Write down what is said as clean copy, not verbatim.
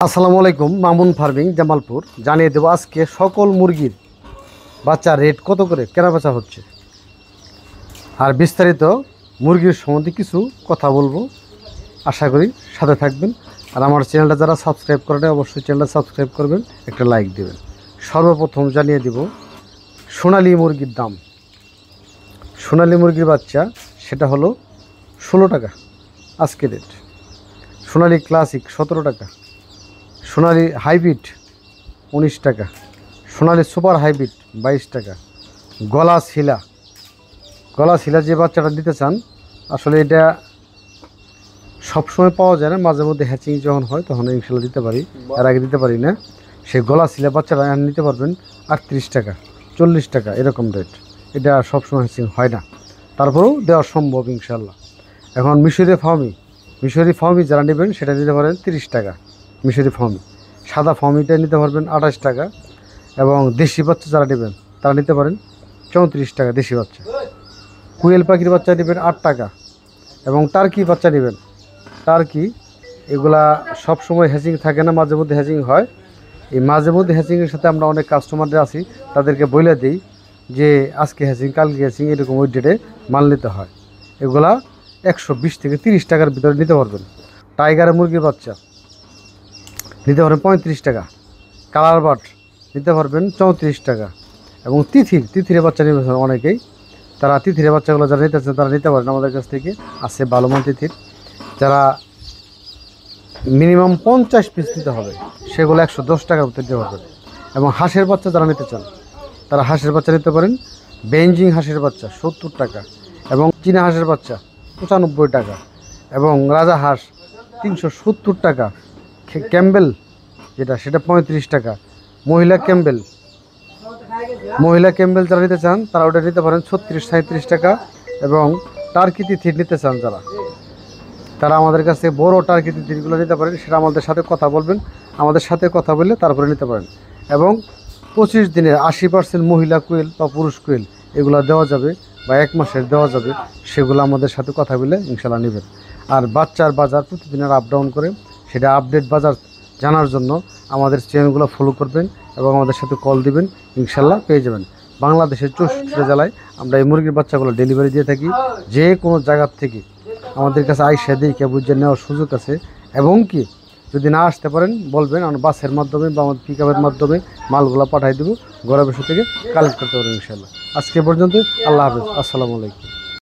আসসালামু আলাইকুম। মামুন ফার্মিং জামালপুর জানিয়ে দেবো আজকে সকল মুরগির বাচ্চা রেট কত করে কেনাবেচা হচ্ছে আর বিস্তারিত মুরগির সম্বন্ধে কিছু কথা বলবো। আশা করি সাথে থাকবেন। আর আমার চ্যানেলটা যারা সাবস্ক্রাইব করেন অবশ্যই চ্যানেলটা সাবস্ক্রাইব করবেন, একটা লাইক দেবেন। সর্বপ্রথম জানিয়ে দেব সোনালী মুরগির দাম। সোনালী মুরগির বাচ্চা সেটা হলো 16 টাকা আজকে রেট। সোনালী ক্লাসিক 17 টাকা, সোনালী হাইব্রিড 19 টাকা, সোনালী সুপার হাইব্রিড 22 টাকা, গলা শিলা যে বাচ্চাটা দিতে চান আসলে এটা সবসময় পাওয়া যায় না, মাঝে মধ্যে হ্যাচিং যখন হয় তখন ইনশাল্লাহ দিতে পারি, এর আগে দিতে পারি না। সেই গলা শিলা বাচ্চাটা নিতে পারবেন 38 টাকা 40 টাকা এরকম রেট। এটা সবসময় হ্যাচিং হয় না, তারপরেও দেওয়া সম্ভব ইনশাল্লাহ। এখন মিশরি ফার্মি যারা নেবেন সেটা নিতে পারেন 30 টাকা। মিশরি ফার্মি সাদা ফার্মিটা নিতে পারবেন 28 টাকা, এবং দেশি বাচ্চা যারা নেবেন তারা নিতে পারেন 34 টাকা দেশি বাচ্চা। কুয়েল পাখির বাচ্চা নেবেন 8 টাকা, এবং টার্কি বাচ্চা নেবেন টার্কি। এগুলা সব সময় হ্যাচিং থাকে না, মাঝে মধ্যে হ্যাচিং হয়। এই মাঝে মধ্যে হ্যাচিংয়ের সাথে আমরা অনেক কাস্টমারদের আছি, তাদেরকে বলে দিই যে আজকে হ্যাচিং কালকে হ্যাচিং, এরকম ওই ডেটে মাল নিতে হয়। এগুলা 120 থেকে 30 টাকার ভিতরে নিতে পারবেন। টাইগারের মুরগির বাচ্চা নিতে পারবেন 35 টাকা, কালার বাট নিতে পারবেন 34 টাকা, এবং তিথিরে বাচ্চা নিতে অনেকেই, তারা তিথিরে বাচ্চাগুলো যারা নিতে চান তারা নিতে পারেন আমাদের কাছ থেকে। আছে ভালো মান তিথির, যারা মিনিমাম 50 পিস নিতে হবে সেগুলো 110 টাকার ভিতরে দিতে পারবেন। এবং হাঁসের বাচ্চা যারা নিতে চান তারা হাঁসের বাচ্চা নিতে পারেন। বেঞ্জিং হাঁসের বাচ্চা 70 টাকা, এবং চীনা হাঁসের বাচ্চা 95 টাকা, এবং রাজা হাঁস 370 টাকা, ক্যাম্বেল সেটা 35 টাকা। মহিলা ক্যাম্বেল যারা নিতে চান তারা ওটা নিতে পারেন 36-37 টাকা। এবং টার্কি তিথির নিতে চান তারা আমাদের কাছে বড় টার্কি তিথিরগুলো নিতে পারেন, সেটা আমাদের সাথে কথা বলবেন, আমাদের সাথে কথা বললে তারপরে নিতে পারেন। এবং 25 দিনের 80% মহিলা কোয়েল বা পুরুষ কোয়েল এগুলো দেওয়া যাবে, বা 1 মাসের দেওয়া যাবে, সেগুলো আমাদের সাথে কথা বলে ইনশাল্লাহ নেবেন। আর বাচ্চার বাজার প্রতিদিনের আপ ডাউন করে, সেটা আপডেট বাজার জানার জন্য আমাদের চ্যানেলগুলো ফলো করবেন এবং আমাদের সাথে কল দিবেন, ইনশাল্লাহ পেয়ে যাবেন। বাংলাদেশের 64 জেলায় আমরা এই মুরগির বাচ্চাগুলো ডেলিভারি দিয়ে থাকি। যে কোনো জায়গার থেকে আমাদের কাছে আইসা দেখে বুঝে নেওয়ার সুযোগ আছে। এবং কি যদি না আসতে পারেন বলবেন, আমরা বাসের মাধ্যমে বা আমাদের পিকআপের মাধ্যমে মালগুলো পাঠিয়ে দেবো, ঘরে বসে থেকে কালেক্ট করতে পারবেন ইনশাল্লাহ। আজকে পর্যন্ত আল্লাহ হাফেজ, আসসালামু আলাইকুম।